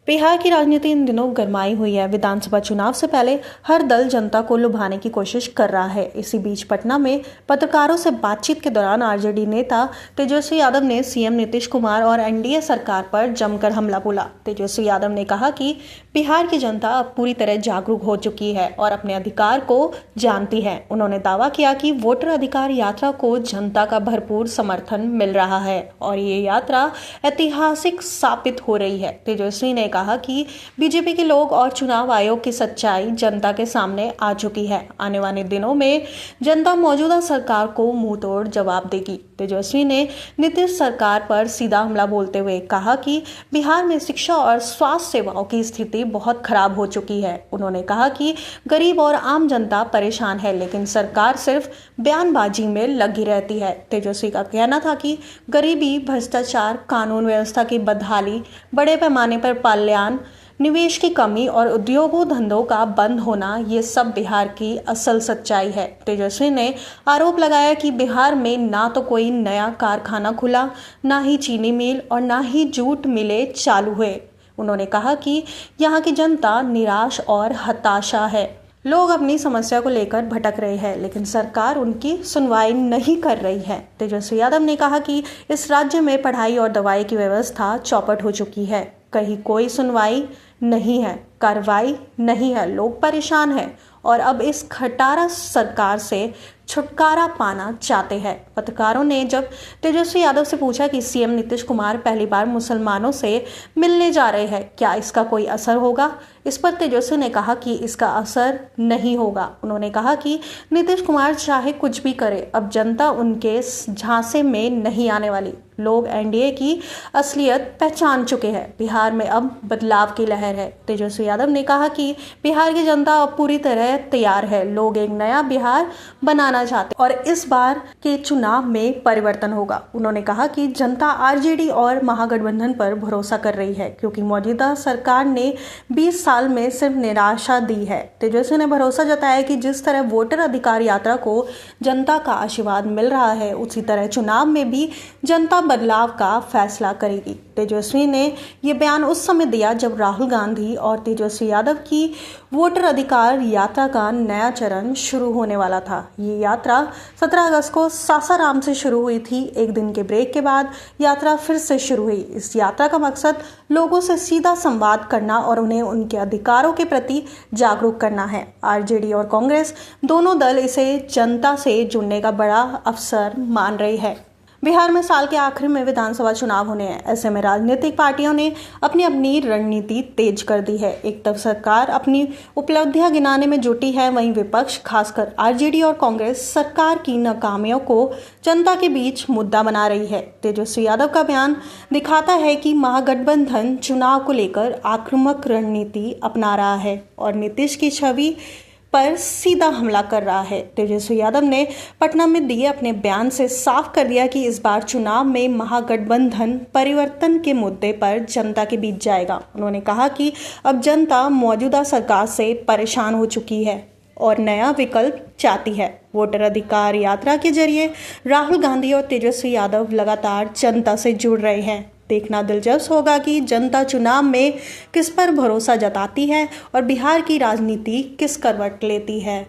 बिहार की राजनीति इन दिनों गरमाई हुई है। विधानसभा चुनाव से पहले हर दल जनता को लुभाने की कोशिश कर रहा है। इसी बीच पटना में पत्रकारों से बातचीत के दौरान आरजेडी नेता तेजस्वी यादव ने सीएम नीतीश कुमार और एनडीए सरकार पर जमकर हमला बोला। तेजस्वी यादव ने कहा कि बिहार की जनता अब पूरी तरह जागरूक हो चुकी है और अपने अधिकार को जानती है। उन्होंने दावा किया कि वोटर अधिकार यात्रा को जनता का भरपूर समर्थन मिल रहा है और ये यात्रा ऐतिहासिक साबित हो रही है। तेजस्वी ने कहा कि बीजेपी के लोग और चुनाव आयोग की सच्चाई जनता के सामने आ चुकी है। आने वाले दिनों में जनता मौजूदा सरकार को मुंहतोड़ जवाब देगी। तेजस्वी ने नीतीश सरकार पर सीधा हमला बोलते हुए कहा कि बिहार में शिक्षा और स्वास्थ्य सेवाओं की स्थिति बहुत खराब हो चुकी है। उन्होंने कहा कि गरीब और आम जनता परेशान है, लेकिन सरकार सिर्फ बयानबाजी में लगी रहती है। तेजस्वी का कहना था कि गरीबी, भ्रष्टाचार, कानून व्यवस्था की बदहाली, बड़े पैमाने पर कल्याण, निवेश की कमी और उद्योगों धंधों का बंद होना, ये सब बिहार की असल सच्चाई है। तेजस्वी ने आरोप लगाया कि बिहार में ना तो कोई नया कारखाना खुला, ना ही चीनी मिल और ना ही जूट मिलें चालू हुए। उन्होंने कहा कि यहाँ की जनता निराश और हताशा है। लोग अपनी समस्या को लेकर भटक रहे हैं, लेकिन सरकार उनकी सुनवाई नहीं कर रही है। तेजस्वी यादव ने कहा कि इस राज्य में पढ़ाई और दवाई की व्यवस्था चौपट हो चुकी है। कहीं कोई सुनवाई नहीं है, कार्रवाई नहीं है, लोग परेशान हैं और अब इस खटारा सरकार से छुटकारा पाना चाहते हैं। पत्रकारों ने जब तेजस्वी यादव से पूछा कि सीएम नीतीश कुमार पहली बार मुसलमानों से मिलने जा रहे हैं, क्या इसका कोई असर होगा? इस पर तेजस्वी ने कहा कि इसका असर नहीं होगा। उन्होंने कहा कि नीतीश कुमार चाहे कुछ भी करे, अब जनता उनके झांसे में नहीं आने वाली। लोग एनडीए की असलियत पहचान चुके हैं। बिहार में अब बदलाव की लहर है। तेजस्वी यादव ने कहा कि बिहार की जनता अब पूरी तरह तैयार है। लोग एक नया बिहार बनाना चाहते और इस बार के चुनाव में परिवर्तन होगा। उन्होंने कहा कि जनता आरजेडी और महागठबंधन पर भरोसा कर रही है, क्योंकि मौजूदा सरकार ने 20 साल में सिर्फ निराशा दी है। तेजस्वी ने भरोसा जताया कि जिस तरह वोटर अधिकार यात्रा को जनता का आशीर्वाद मिल रहा है, उसी तरह चुनाव में भी जनता बदलाव का फैसला करेगी। तेजस्वी ने ये बयान उस समय दिया जब राहुल गांधी और तेजस्वी यादव की वोटर अधिकार यात्रा का नया चरण शुरू होने वाला था। ये यात्रा 17 अगस्त को सासाराम से शुरू हुई थी। एक दिन के ब्रेक के बाद यात्रा फिर से शुरू हुई। इस यात्रा का मकसद लोगों से सीधा संवाद करना और उन्हें उनके अधिकारों के प्रति जागरूक करना है। आरजेडी और कांग्रेस दोनों दल इसे जनता से जुड़ने का बड़ा अवसर मान रही है। बिहार में साल के आखिर में विधानसभा चुनाव होने हैं। ऐसे में राजनीतिक पार्टियों ने अपनी अपनी रणनीति तेज कर दी है। एक तरफ सरकार अपनी उपलब्धियां गिनाने में जुटी है, वहीं विपक्ष खासकर आरजेडी और कांग्रेस सरकार की नाकामियों को जनता के बीच मुद्दा बना रही है। तेजस्वी यादव का बयान दिखाता है कि महागठबंधन चुनाव को लेकर आक्रामक रणनीति अपना रहा है और नीतीश की छवि पर सीधा हमला कर रहा है। तेजस्वी यादव ने पटना में दिए अपने बयान से साफ कर दिया कि इस बार चुनाव में महागठबंधन परिवर्तन के मुद्दे पर जनता के बीच जाएगा। उन्होंने कहा कि अब जनता मौजूदा सरकार से परेशान हो चुकी है और नया विकल्प चाहती है। वोटर अधिकार यात्रा के जरिए राहुल गांधी और तेजस्वी यादव लगातार जनता से जुड़ रहे हैं। देखना दिलचस्प होगा कि जनता चुनाव में किस पर भरोसा जताती है और बिहार की राजनीति किस करवट लेती है।